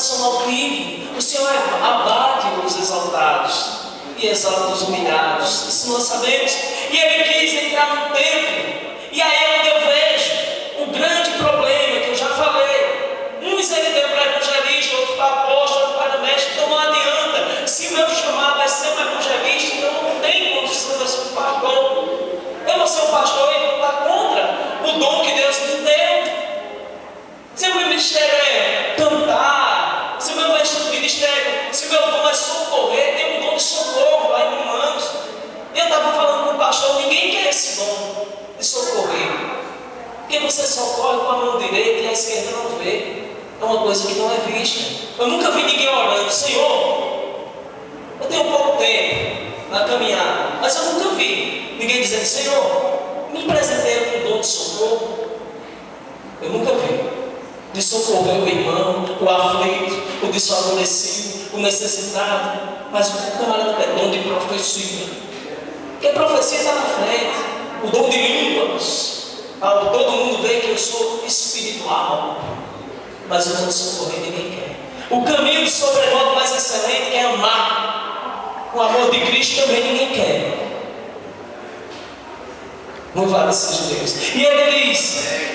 coração altivo. O Senhor abate os exaltados e exalta os humilhados. Isso nós sabemos. E ele quis entrar no templo. E aí é onde eu vejo um grande problema que eu já falei. Uns ele deu para evangelista, outro para apóstolo, outro para mestre. Então não adianta. Se o meu chamado é ser um evangelista, então não tem condição de eu ser um pastor. Eu vou ser um pastor e vou estar contra o dom que Deus me deu. Se o meu ministério é cantar, se o meu ministério, se o meu dom é socorrer, tem um dom de socorro lá em Romanos. Eu estava falando com o pastor, ninguém quer esse dom de socorrer. Porque você socorre com a mão direita e a esquerda não vê. É uma coisa que não é vista. Eu nunca vi ninguém orando, Senhor, eu tenho pouco tempo na caminhada, mas eu nunca vi ninguém dizendo, Senhor, me presenteia com o dom de socorro. Eu nunca vi. De socorrer o irmão, o aflito, o desfavorecido, o necessitado. Mas o camarada tem dom de profecia. Porque a profecia está na frente. O dom de línguas. Todo mundo vê que eu sou espiritual. Mas o dom de socorrer ninguém quer. O caminho de sobremodo mais excelente é amar. O amor de Cristo também ninguém quer. Louvado seja Deus. E ele diz...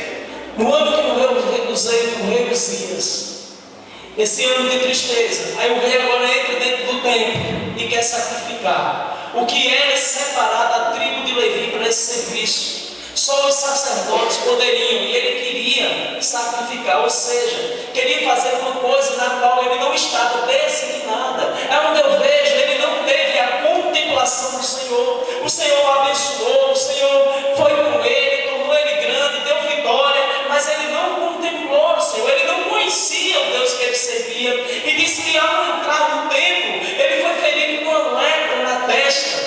No ano que morreu o rei Uzias, esse ano de tristeza, aí o rei agora entra dentro do templo e quer sacrificar. O que era separar da tribo de Levi para esse serviço, só os sacerdotes poderiam, e ele queria sacrificar, ou seja, queria fazer uma coisa na qual ele não estava designada. É onde eu vejo, ele não teve a contemplação do Senhor. O Senhor o abençoou, o Senhor foi com ele, tornou ele grande, deu vitória. Mas ele não contemplou o Senhor, ele não conhecia o Deus que ele servia. E disse que ao entrar no templo, ele foi ferido com uma lepra na testa.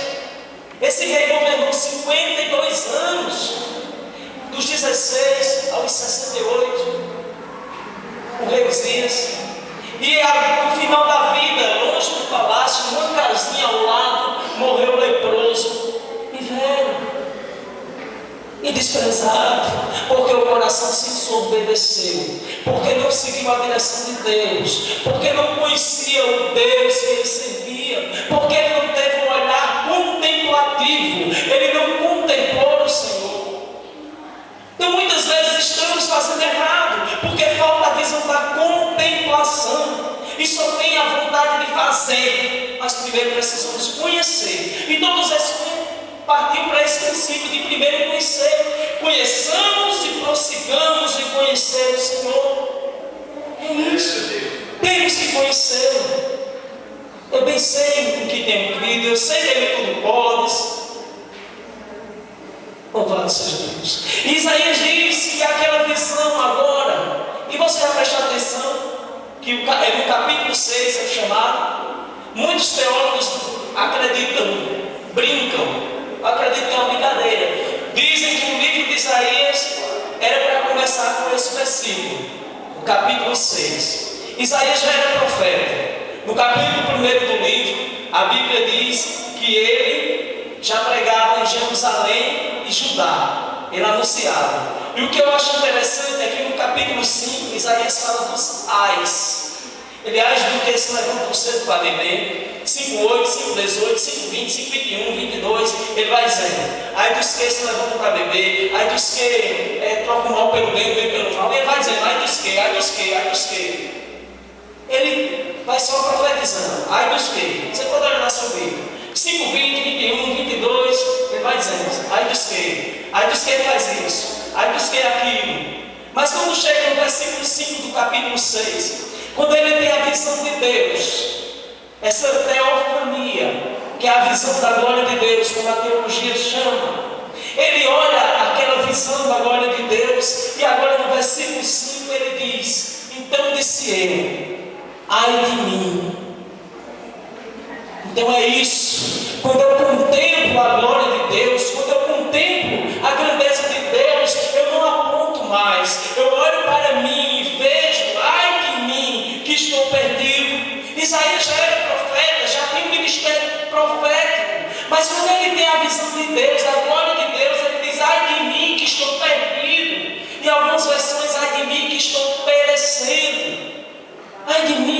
Esse rei governou 52 anos, dos 16 aos 68. O rei Uzias. E no final da vida, longe do palácio, numa casinha ao lado, morreu leproso e velho. E desprezado, porque o coração se ensoberbeceu, porque não seguiu a direção de Deus, porque não conhecia o Deus que ele servia, porque ele não teve um olhar contemplativo, ele não contemplou o Senhor. Então muitas vezes estamos fazendo errado, porque falta a visão da contemplação, e só tem a vontade de fazer, mas primeiro precisamos conhecer, e todos esses partiu para esse princípio de primeiro conhecer. Conheçamos e prossigamos em conhecer o Senhor. É isso. Temos que conhecê-lo. Eu bem sei o que tenho crido, eu sei que ele tudo pode. Louvado seja Deus. Isaías diz que aquela visão agora, e você vai prestar atenção, que no capítulo 6 é chamado, muitos teólogos acreditam, brincam, acredito que é uma brincadeira. Dizem que o livro de Isaías era para começar com esse versículo, o capítulo 6. Isaías já era profeta. No capítulo 1 do livro, a Bíblia diz que ele já pregava em Jerusalém e Judá. Ele anunciava. E o que eu acho interessante é que no capítulo 5, Isaías fala dos ais. Aliás, do que se levantam cedo para beber, 5:8, 5:18, 5:20, 5:21, 22, ele vai dizendo, ai dos que se levantam para beber, ai dos que trocam mal pelo bem, o bem pelo mal, ele vai dizendo, ai dos que, ai dos que, ai dos que. Ele vai só profetizando, ai dos que. Você pode olhar na sua Bíblia, 5:20, 21, 22, ele vai dizendo, ai dos que faz isso, ai dos que aquilo. Mas quando chega no versículo 5 do capítulo 6, quando ele tem a visão de Deus, essa teofania, que é a visão da glória de Deus, como a teologia chama, ele olha aquela visão da glória de Deus, e agora no versículo 5 ele diz, então disse eu, ai de mim. Então é isso, quando eu contemplo a glória de Deus, quando eu contemplo a grandeza de Deus, eu não aponto mais, eu olho para mim e vejo, ai de mim, que estou perdido. Isaías já era profeta, já tem um ministério profético, mas quando ele tem a visão de Deus, a glória de Deus, ele diz, ai de mim que estou perdido. Em algumas versões, ai de mim que estou perecendo. Ai de mim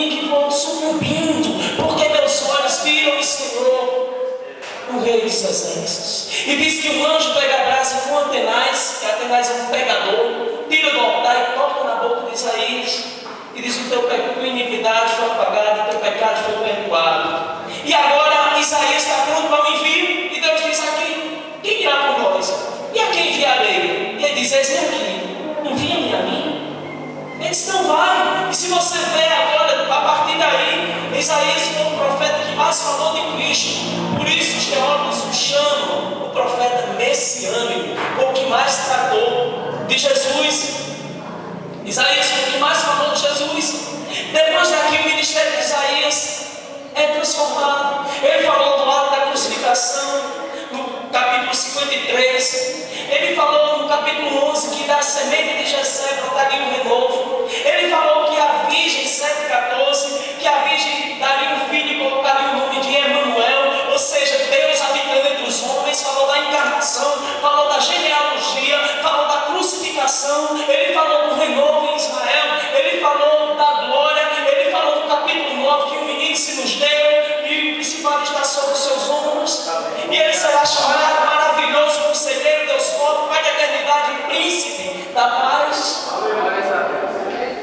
sucumbindo, porque meus olhos viram o Senhor, o Rei dos Exércitos. E diz que o anjo pega a brasa com Atenaz, que Atenaz é um pegador, tira do altar e toca na boca de Isaías, e diz: o tua iniquidade foi apagada, o teu pecado foi perdoado. E agora Isaías está pronto para o envio, e Deus diz aqui: quem irá por nós? E a quem enviarei? E ele diz: eis-me aqui, envia-me a mim. Ele disse: não vai. E se você ver agora, a partir daí, Isaías foi o profeta que mais falou de Cristo. Por isso os teólogos o chamam o profeta messiânico, ou que mais tratou de Jesus. Isaías foi o que mais falou de Jesus. Depois daqui o ministério de Isaías é transformado. Ele falou do lado da crucificação, no capítulo 53. Ele falou no capítulo 11 que da semente de Jessé brotaria um renovo. Ele falou que a virgem, 7,14, que a virgem daria um filho e colocaria o nome de Emanuel, ou seja, Deus habitando entre os homens. Falou da encarnação, falou da genealogia, falou da crucificação. Ele falou do renovo em Israel. Ele falou da glória. Ele falou no capítulo 9 que um menino se nos deu e o principal está sobre os seus ombros. E ele será chamado maravilhoso, conselheiro, Deus forte, Pai da eternidade e príncipe da paz.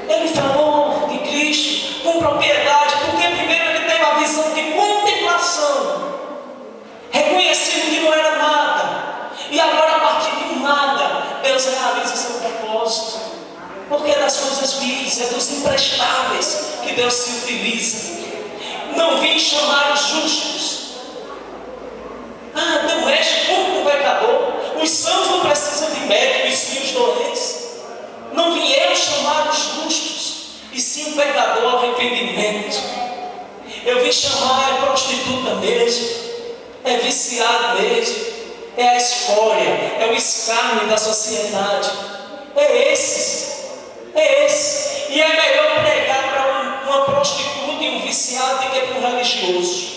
Ele falou de Cristo com propriedade, porque primeiro ele teve a visão de contemplação, reconhecendo que não era nada, e agora a partir de nada Deus realiza seu propósito, porque é das coisas vis, é dos imprestáveis que Deus se utiliza. Não vim chamar os justos. Não mexe com o pecador. Os sãos não precisam de médicos, e sim os doentes. Não vim eu chamar os justos, e sim o pecador ao arrependimento. Eu vim chamar a prostituta mesmo, é viciado mesmo, é a escória, é o escárnio da sociedade. É esse. E é melhor pregar para uma prostituta e um viciado do que para um religioso.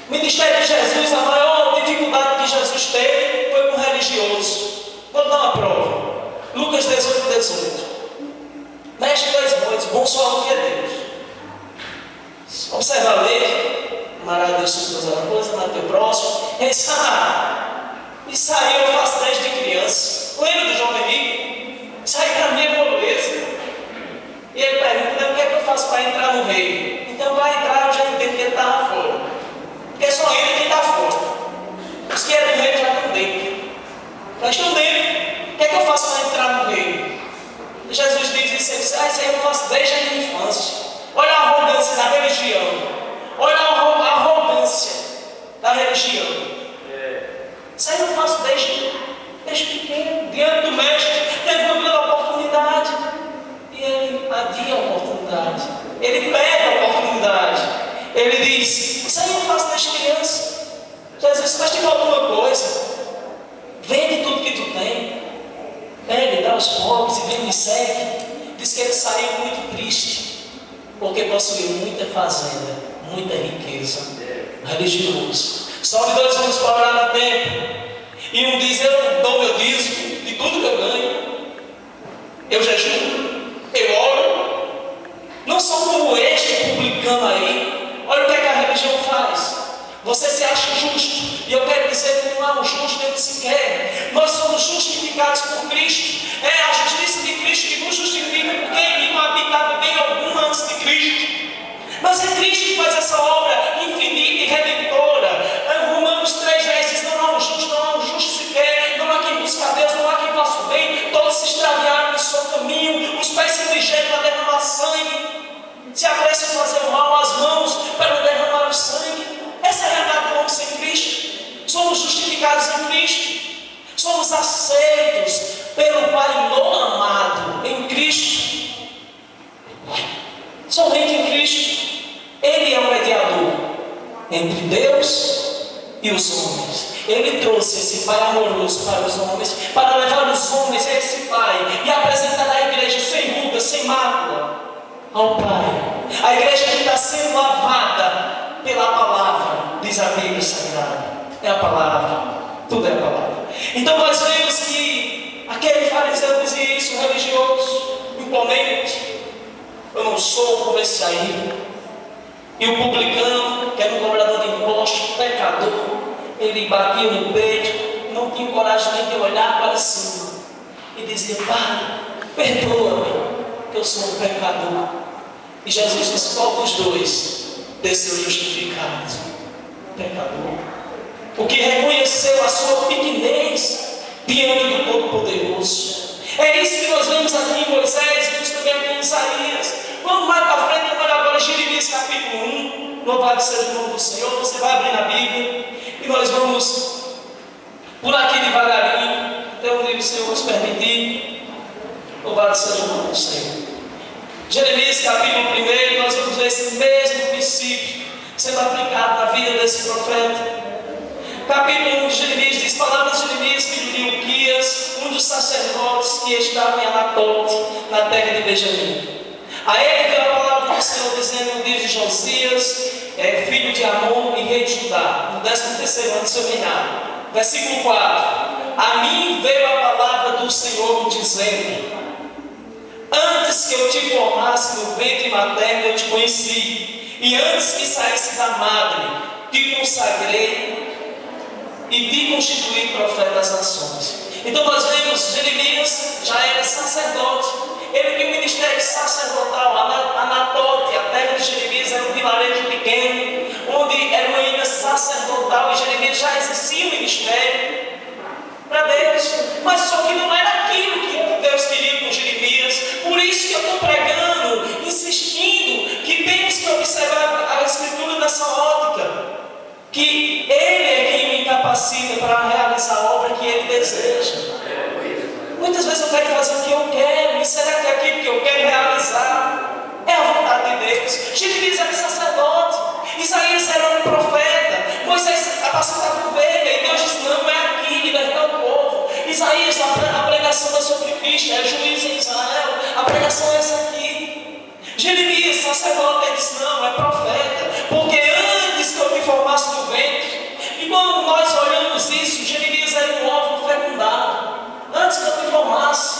O ministério de Jesus, a maior dificuldade que Jesus teve foi com o religioso. Vou dar uma prova. Lucas 18. Mexe dois bois, bom só é Deus. Observa a lei, amará Deus sobre todas as coisas, amar teu próximo. Ele disse: isso aí eu faço desde criança. Lembra do jovem rico? Isso aí para mim é moleza. E ele pergunta: o que é que eu faço para entrar no reino? Então vai entrar, eu já entendo que ele estava fora. Porque só entra quem está fora. Os que eram do reino já estão dentro. Já estão dentro. O que é que eu faço para entrar no reino? E Jesus diz isso, ele diz: isso aí eu faço desde a minha infância. Olha a arrogância da religião. Olha a arrogância da religião. Isso aí eu faço desde pequeno, diante do mestre. Teve uma grande oportunidade e ele adia a oportunidade. Ele perde a oportunidade. Ele diz: isso aí eu faço desde criança. Jesus, mas te falta uma coisa: vende tudo que tu tem, pede, dá aos pobres e vem me segue. Diz que ele saiu muito triste, porque possuía muita fazenda, muita riqueza, religioso. Só de 2 anos para orar no templo. E um diz: eu dou meu dízimo de tudo que eu ganho, eu jejuo, eu oro. Não são como este publicano aí. Olha o que é que a religião faz. Você se acha justo, e eu quero dizer que não há um justo nem sequer. Nós somos justificados por Cristo. É a justiça de Cristo que nos justifica, porque ele não habitava bem alguma antes de Cristo. Mas é Cristo que faz essa obra infinita e redentora. Romanos 3,10 diz: não há um justo, não há um justo sequer, não há quem busque a Deus, não há quem faça o bem, todos se extraviaram no seu caminho, os pés se ligeiros para derramar sangue, se apressam a fazer o mal, as mãos para derramar o sangue. Essa é a realidade do homem sem Cristo. Somos justificados em Cristo, somos aceitos pelo Pai no amado, em Cristo, somente em Cristo. Ele é o mediador entre Deus e os homens. Ele trouxe esse Pai amoroso para os homens, para levar os homens a esse Pai e apresentar a igreja sem ruga, sem mácula ao Pai. A igreja que está sendo lavada pela palavra, diz a Bíblia Sagrada. É a palavra, tudo é a palavra. Então nós vemos que aquele fariseu dizia isso, religioso, imponente. Eu não sou como esse aí. E o publicano, que era um cobrador de impostos, pecador, ele batia no peito, não tinha coragem nem de olhar para cima. E dizia: Pai, perdoa-me, que eu sou um pecador. E Jesus disse: qual dos dois desceu justificado? Pecador. Porque reconheceu a sua pequenez diante do Todo-Poderoso. É isso que nós vemos aqui em Moisés, vemos também aqui em Isaías. Vamos mais para frente, agora Jeremias capítulo 1. Louvado seja o nome do Senhor. Você vai abrir na Bíblia e nós vamos por aqui devagarinho, até onde o Senhor nos permitir. Louvado seja o nome do Senhor. Jeremias capítulo 1, nós vamos ver esse mesmo princípio sendo aplicado na vida desse profeta. Capítulo 1 de Jeremias diz: palavras de Jeremias, filho de Ilquias, um dos sacerdotes que estava em Anatote, na terra de Benjamim. A ele veio a palavra do Senhor dizendo no dia de Josias, filho de Amon e rei de Judá, no 13º ano de seu reinado. Versículo 4: a mim veio a palavra do Senhor dizendo: antes que eu te formasse no ventre materno eu te conheci, e antes que saísse da madre te consagrei e te constituí profeta das nações. Então nós vemos Jeremias já era sacerdote. Ele tinha um ministério sacerdotal. Anatote, a terra de Jeremias, era um vilarejo pequeno, onde era uma ilha sacerdotal, e Jeremias já exercia o ministério para Deus. Mas só que não era aquilo que Deus queria com Jeremias. Por isso que eu estou pregando, insistindo que temos que observar a Escritura nessa ótica, que Ele é quem me capacita para realizar a obra que Ele deseja. Muitas vezes eu quero fazer o que eu quero, e será que aquilo que eu quero realizar é a vontade de Deus? Jeremias era sacerdote, Isaías era um profeta, Moisés apacentava ovelha, e Deus disse: não é aqui, libertar o povo. Isaías, a pregação da sobre Cristo, é juiz em Israel, a pregação é essa aqui. Jeremias, sacerdote, ele disse: não, é profeta, porque antes que eu me formasse no ventre. E quando nós olhamos isso, Jeremias era um óvulo fecundado. Antes que eu me formasse,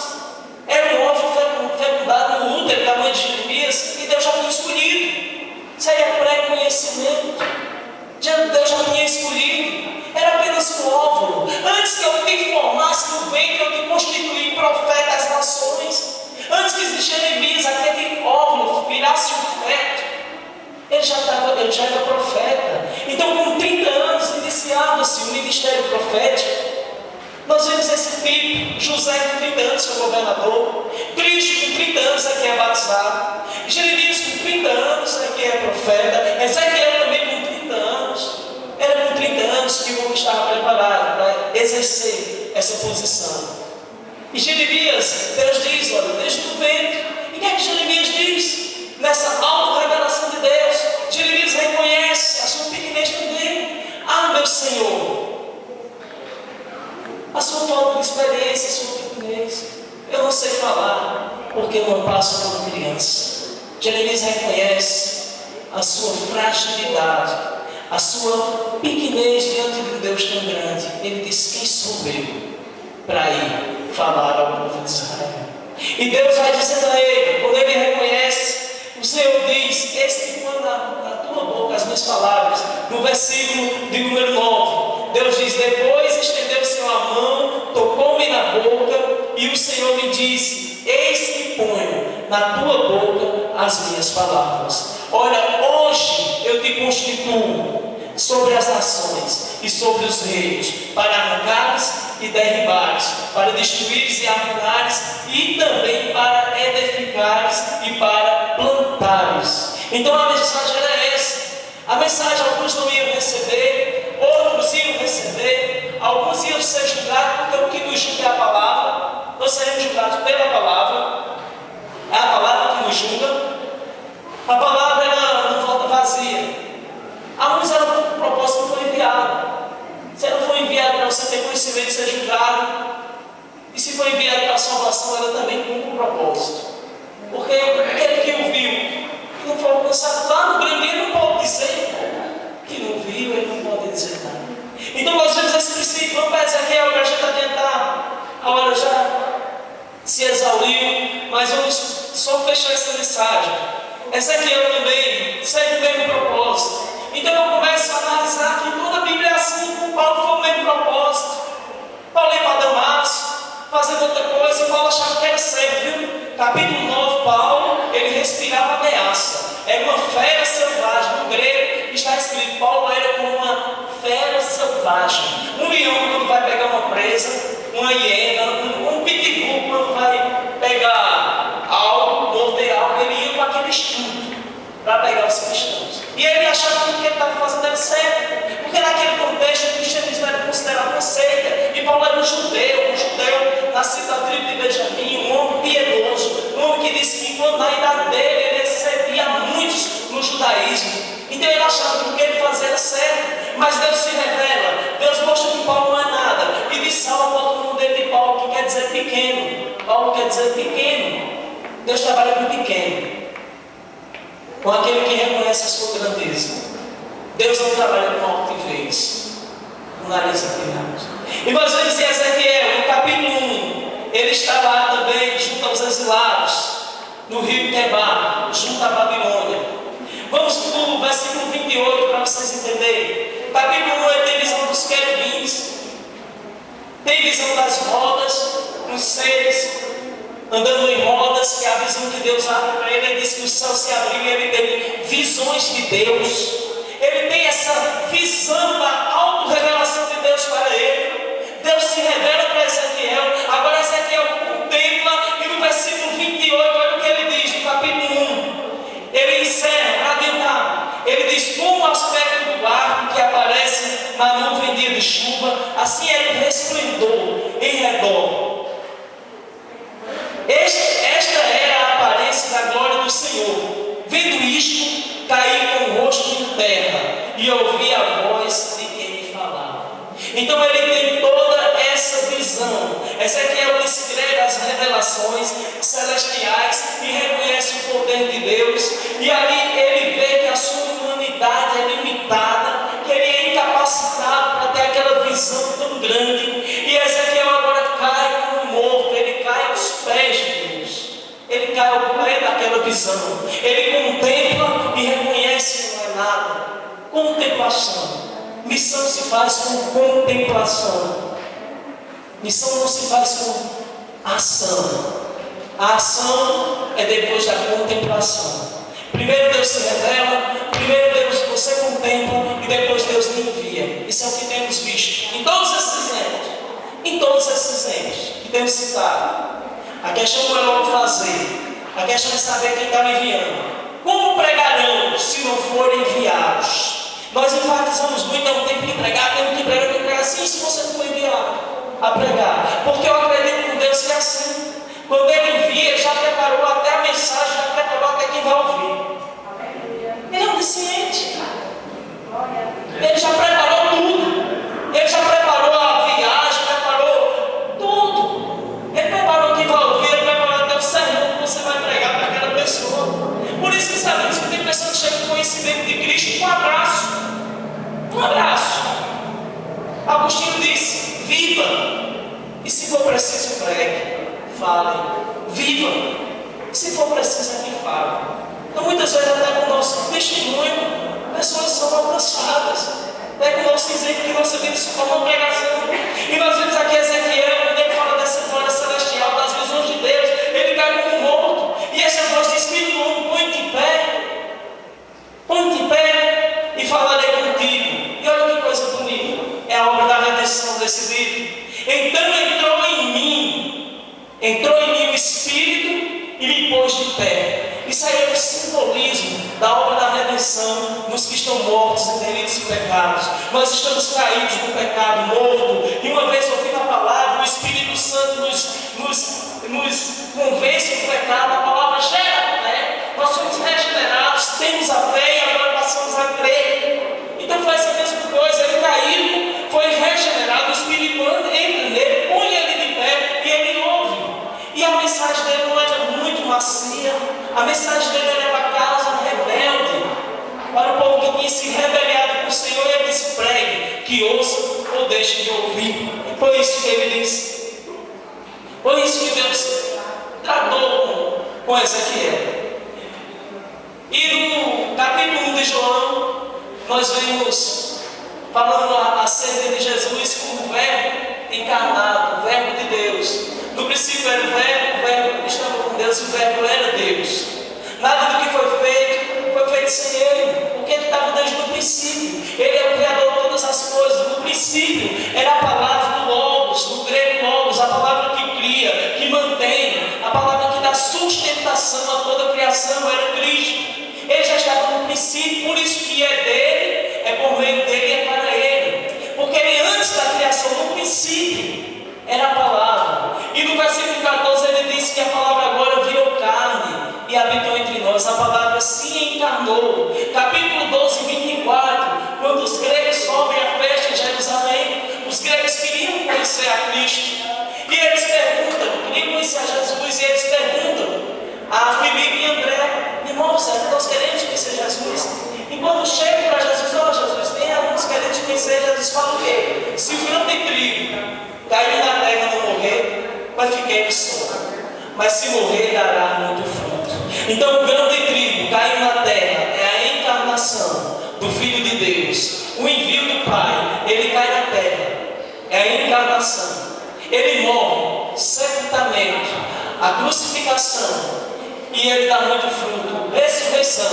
era um óvulo fecundado no útero da mãe de Jeremias, e Deus já tinha escolhido. Isso aí é pré-conhecimento. Deus já tinha escolhido. Era apenas um óvulo. Antes que eu me formasse no ventre, eu te constituí profeta das nações. Antes que Jeremias, aquele óvulo, virasse um feto, ele já era profeta. Então, com 30 anos, iniciava-se o ministério profético. Nós vemos esse tipo: José com 30 anos foi governador, Cristo com 30 anos é que é batizado, Jeremias com 30 anos é que é profeta, Ezequiel também com 30 anos. Era com 30 anos que o homem estava preparado para exercer essa posição. E Jeremias, Deus diz: olha, desde o ventre. E o que é que Jeremias diz? Nessa auto-revelação de Deus, Jeremias reconhece a sua pequenez também. Ah, meu Senhor, a sua falta de experiência, a sua pequenez. Eu não sei falar, porque eu não passo por criança. Jeremias reconhece a sua fragilidade, a sua pequenez diante de um Deus tão grande. Ele diz: quem sou eu para ir falar ao povo de Israel? E Deus vai dizendo a ele, quando ele reconhece, o Senhor diz: eis que põe na tua boca as minhas palavras. No versículo de número 9, Deus diz: depois estendeu o Senhor a mão, tocou-me na boca, e o Senhor me disse: eis que ponho na tua boca as minhas palavras. Olha, hoje eu te constituo sobre as nações e sobre os reinos, para arrancares e derribares, para destruires e arruinares, e também para edificares e para plantares. Então a mensagem era essa. A mensagem alguns não iam receber, outros iam receber, alguns iam ser julgados, porque o que nos julga é a palavra. Nós seremos julgados pela palavra. É a palavra que nos julga. A palavra ela não volta vazia. Alguns eram com o propósito que foi enviado. Se ela foi enviada para você ter conhecimento de ser julgado, e se foi enviada para a salvação, ela também cumpre um propósito. Porque aquele que o viu, que não foi alcançado lá no grande, ele não pode dizer que não viu, ele não pode dizer nada. Então nós vemos esse princípio. Vamos para Ezequiel para a gente adiantar. A hora já se exauriu, mas vamos só fechar essa mensagem. Ezequiel também segue o mesmo propósito. Então eu começo a analisar que toda a Bíblia é assim, com Paulo foi o mesmo propósito. Paulo ia para Damasco, fazendo outra coisa, e Paulo achava que era certo, viu? Capítulo 9, Paulo, ele respirava ameaça. Era uma fera selvagem. No grego está escrito, Paulo era como uma fera selvagem. Um leão quando vai pegar uma presa, uma hiena, um pitbull quando vai pegar algo, morder algo, ele ia com aquele instinto para pegar os cristãos. E ele achava que o que ele estava fazendo era certo, porque naquele contexto o cristianismo era considerado uma seita. E Paulo era um judeu nascido da tribo de Benjamim, um homem piedoso, um homem que disse que quando na idade dele ele recebia muitos no judaísmo. Então ele achava que o que ele fazia era certo, mas Deus se revela, Deus mostra que Paulo não é nada, e de Saulo bota o nome dele de Paulo, que quer dizer pequeno. Paulo quer dizer pequeno. Deus trabalha com pequeno, com aquele que reconhece a sua grandeza. Deus não trabalha com altivez, com nariz empinado. E nós vemos em Ezequiel, no capítulo 1, ele está lá também, junto aos exilados, no rio Quebar, junto à Babilônia. Vamos para o versículo 28 para vocês entenderem. O capítulo 1 ele tem visão dos querubins, tem visão das rodas, dos seres andando em rodas, que é a visão que Deus abre para ele. Ele diz que o céu se abriu e ele tem visões de Deus. Ele tem essa visão da auto-revelação de Deus para ele. Deus se revela para Ezequiel. Agora Ezequiel contempla, e no versículo 28, olha o que ele diz, no capítulo 1. Ele encerra, para adiantar, ele diz: como o aspecto do arco que aparece na nuvem dia de chuva, assim era o resplendor em redor. Esta era a aparência da glória do Senhor. Vendo isto, caí com o rosto em terra e ouvi a voz de quem me falava. Então ele tem toda essa visão. Ezequiel descreve as revelações celestiais e reconhece o poder de Deus. E ali ele vê que a sua humanidade é limitada, que ele é incapacitado para ter aquela visão tão grande. E Ezequiel agora cai como morto, ele cai aos pés de Deus. Ele cai ao pé daquela visão. Ele contempla e reconhece que não é nada. Contemplação. Missão se faz com contemplação. Missão não se faz com ação. A ação é depois da contemplação. Primeiro Deus se revela, primeiro Deus você contempla e depois Deus lhe envia. Isso é o que temos visto em todos esses exemplos. Em todos esses exemplos que temos citado. A questão não é logo fazer. A questão é saber quem está me enviando. Como pregarão se não forem enviados? Nós enfatizamos muito, não tem que pregar, temos que pregar sim, se você não foi enviado a pregar. Porque eu acredito com Deus que é assim. Quando Ele envia, Ele já preparou até a mensagem, já preparou até quem vai ouvir. Ele é onisciente. Ele já preparou tudo. Ele já preparou a viagem, preparou tudo. Ele preparou quem vai ouvir, Ele preparou até o sermão que você vai pregar para aquela pessoa. Por isso que sabemos que tem pessoas que chegam com conhecimento de Cristo com um abraço. Um abraço. Agostinho disse: viva. E se for preciso, pregue. Fale. Viva. E se for preciso, é que fale. Então muitas vezes até com o nosso testemunho, pessoas são alcançadas. Até com o nosso exemplo que nossa vida se torna uma pregação. E nós vemos aqui Ezequiel, quando ele fala dessa glória celestial, das visões de Deus, ele cai como morto. E essa voz diz: filho do homem, põe-te em pé. Põe-te em pé e falarei contigo. E olha que coisa bonita. É a obra da redenção desse livro. Então entrou em mim o Espírito e me pôs de pé. Isso aí é o simbolismo da obra da redenção nos que estão mortos em delitos e pecados. Nós estamos caídos no pecado, morto. E uma vez ouvindo a palavra, o Espírito Santo nos convence do pecado. A palavra gera fé. Nós somos regenerados, temos a fé e agora passamos a crer. Então faz a mesma coisa. Ele caiu, foi regenerado, o Espírito entra nele, põe ele de pé e ele ouve. E a mensagem dele não era muito macia. A mensagem dele era para a casa rebelde, para o povo que tinha se rebeliado com o Senhor. E ele disse: pregue, que ouça ou deixe de ouvir. E foi isso que ele disse. Foi isso que Deus tratou com Ezequiel. capítulo 1 de João, nós vemos falando acerca de Jesus como o Verbo encarnado, o Verbo de Deus. No princípio era o Verbo estava com Deus e o Verbo era Deus. Nada do que foi feito sem Ele, porque Ele estava desde o princípio. Ele é o Criador de todas as coisas. No princípio era a palavra do Logos, do grego Logos, a palavra que cria, que mantém, a palavra que dá sustentação a toda a criação, era Cristo. Ele já estava no princípio, por isso que é dele, é por meio dele e é para ele. Porque ele antes da criação, no princípio, era a palavra. E no versículo 14 ele disse que a palavra agora virou carne e habitou entre nós. A palavra se encarnou. Capítulo 12, 24, quando os gregos sobem a festa em Jerusalém, os gregos queriam conhecer a Cristo. E eles perguntam, queriam conhecer a Jesus, e eles perguntam a Filipe e André: irmãos, nós queremos conhecer Jesus. E quando chegam para Jesus: ó Jesus, tem alguns querendo conhecer. Jesus fala o quê? Se o grão de trigo cair na terra e não morrer, vai ficar ele só. Mas se morrer, dará muito fruto. Então o grão de trigo caiu na terra, é a encarnação do Filho de Deus, o envio do Pai. Ele cai na terra, é a encarnação. Ele morre, sepultamento, a crucificação, e ele dá muito fruto, ressurreição,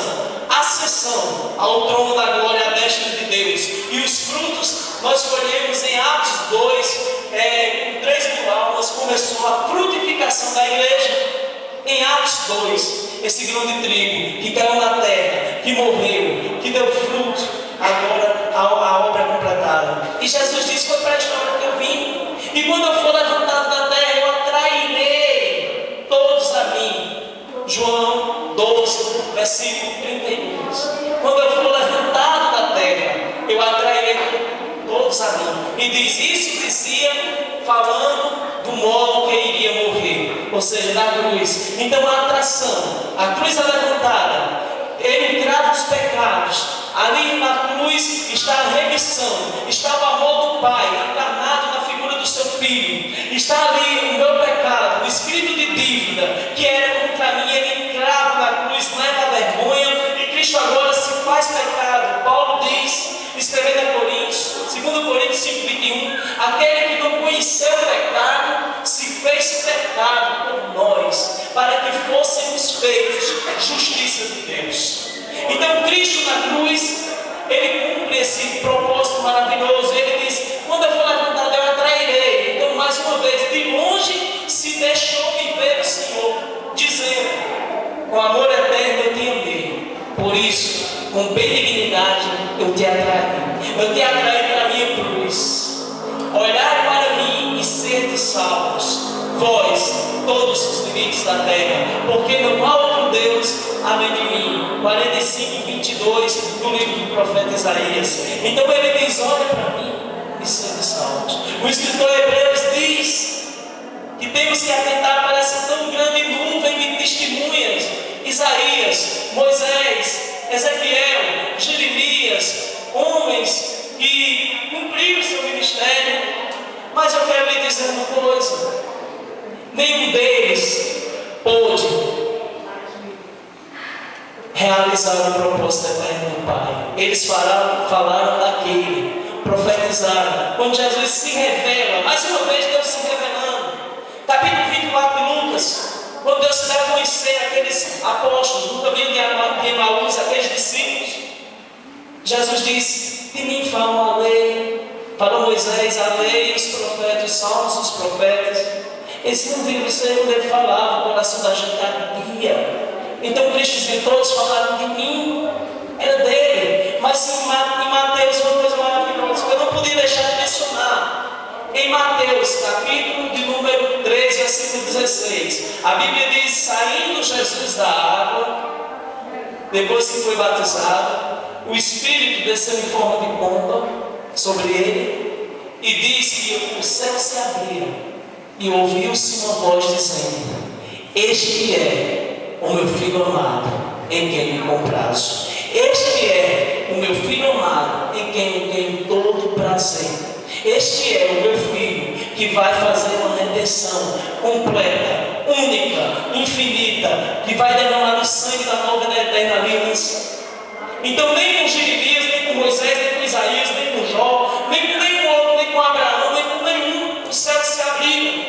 ascensão ao trono da glória à destra de Deus. E os frutos nós colhemos em Atos 2, com 3.000 almas, começou a frutificação da igreja. Em Atos 2, esse grão de trigo que caiu na terra, que morreu, que deu fruto, agora a obra é completada. E Jesus disse: foi para a história que eu vim, e quando eu for levantado da terra, eu atrairei todos a mim. João 12, versículo 32. Quando eu for levantado da terra, eu atrairei todos a mim. E diz: isso dizia falando do modo que iria morrer, ou seja, da cruz. Então a atração, a cruz é levantada, ele trata os pecados. Ali na cruz está a remissão, está o amor do Pai encarnado na figura do seu Filho. Está ali o meu pecado, o espírito de dívida que era contra mim. Ele crava na cruz, leva a vergonha, e Cristo agora se faz pecado. Paulo diz, escrevendo a Coríntios, 2 Coríntios 5:21, aquele que não conheceu o pecado se fez pecado por nós, para que fôssemos feitos justiça de Deus. Então Cristo na cruz, ele cumpre esse propósito maravilhoso. Ele diz: quando eu for levantado, eu atrairei. Então, mais uma vez, de longe se deixou viver o Senhor, dizendo: com amor eterno eu te amei, por isso, com benignidade eu te atraí. Eu te atraí para a minha cruz. Olhai para mim e sede salvos, vós, todos os limites da terra, porque não há outro Deus além de mim. 45:22 do livro do profeta Isaías. Então ele diz: olha para mim e sede salvos. O escritor Hebreus diz que temos que atentar para essa tão grande nuvem de testemunhas: Isaías, Moisés, Ezequiel, Jeremias, homens que cumpriram o seu ministério. Mas eu quero lhe dizer uma coisa: nenhum deles pôde realizar o propósito eterno do Pai. Eles falaram daquele, profetizaram. Quando Jesus se revela, mais uma vez Deus se revelando. Capítulo 24 de Lucas, quando Deus se dá a conhecer aqueles apóstolos no caminho de Emaús, aqueles discípulos, Jesus disse: de mim falam a lei, fala Moisés, a lei, os profetas, os salmos, os profetas. Esse não viram o Senhor, ele falava, o coração da gente ardia. Então Cristo dizia: todos falaram de mim, era dele. Mas em Mateus, uma coisa maravilhosa que eu não podia deixar de mencionar. Em Mateus, capítulo de número 13, versículo 16, a Bíblia diz: saindo Jesus da água, depois que foi batizado, o Espírito desceu em forma de pomba sobre ele, e diz que os céus se abriram, e ouviu-se uma voz dizendo: este é o meu filho amado, em quem me comprazo. Este é o meu filho amado, em quem eu tenho todo prazer. Este é o meu filho que vai fazer uma redenção completa, única, infinita, que vai derramar o sangue da nova e da eterna aliança. Então nem com Jeremias, nem com Moisés, nem com Isaías, nem com Jó, nem com outro, nem com Abraão, nem com nenhum, o céu se abriu.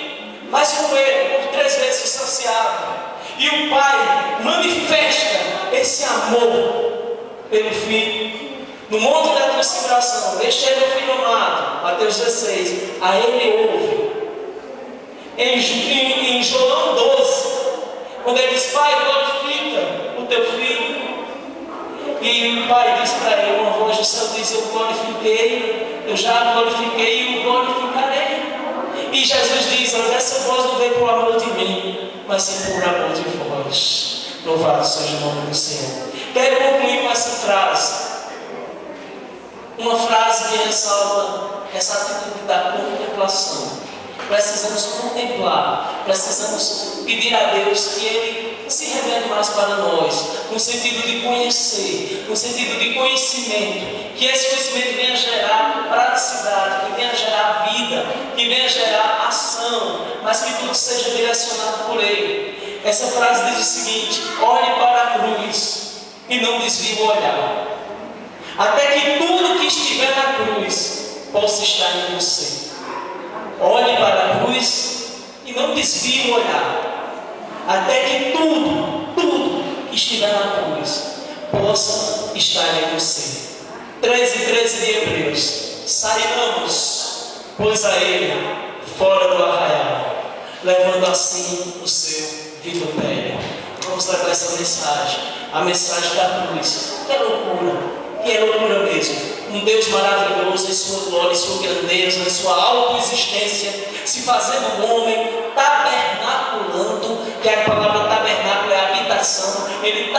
Mas com ele, por 3 vezes o céu se abre. E o Pai manifesta esse amor pelo Filho. No monte da transfiguração, este é meu Filho amado, Mateus 16, a ele ouve. Em João 12, quando ele diz, Pai, glorifica o teu Filho. E o Pai diz para ele, uma voz do céu diz, eu glorifiquei, eu já glorifiquei e o glorificarei. E Jesus diz, mas essa voz não veio por amor de mim, mas sim por amor de vós. Louvado seja o nome do Senhor. Quero concluir com essa frase. Uma frase que ressalta essa atitude da contemplação. Precisamos contemplar, precisamos pedir a Deus que Ele se revele mais para nós, no sentido de conhecer, no sentido de conhecimento, que esse conhecimento venha gerar praticidade, que venha gerar vida, que venha gerar ação, mas que tudo seja direcionado por Ele. Essa frase diz o seguinte: olhe para a cruz e não desvie o olhar, até que tudo que estiver na cruz possa estar em você. Olhe para a cruz e não desvie o olhar, até que tudo que estiver na cruz possa estar em você. 13 de Hebreus. Saiamos, pois, a Ele fora do arraial, levando assim o seu vituperio. Vamos levar essa mensagem, a mensagem da cruz. Que é loucura mesmo. Um Deus maravilhoso em sua glória, em sua grandeza, em sua autoexistência, se fazendo homem, tabernaculando, que a palavra tabernáculo é habitação. Ele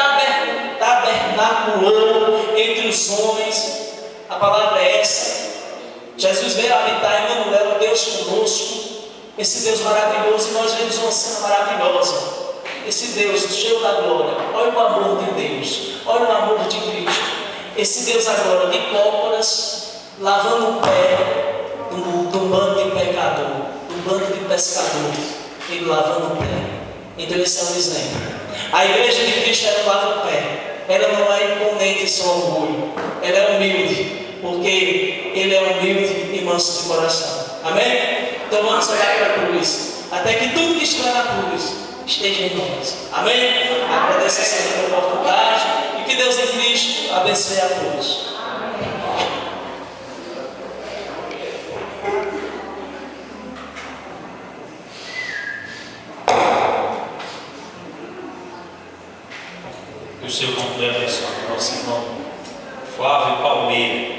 tabernaculou entre os homens. A palavra é essa. Jesus veio habitar em Emmanuel, Deus conosco. Esse Deus maravilhoso, e nós vemos uma cena maravilhosa. Esse Deus cheio da glória. Olha o amor de Deus, olha o amor de Cristo. Esse Deus agora de cócoras, lavando o pé de um bando de pecador, de um bando de pescadores, ele lavando o pé. Então esse é um exemplo. A igreja de Cristo, ela lava o pé. Ela não é imponente em seu orgulho, ela é humilde, porque ele é humilde e manso de coração. Amém? Então vamos olhar para a cruz, até que tudo que estiver na cruz esteja em nós. Amém? Agradeço a Senhor pela oportunidade e que Deus em Cristo abençoe a todos. Que o Senhor conclua a nosso irmão Flávio Palmeira.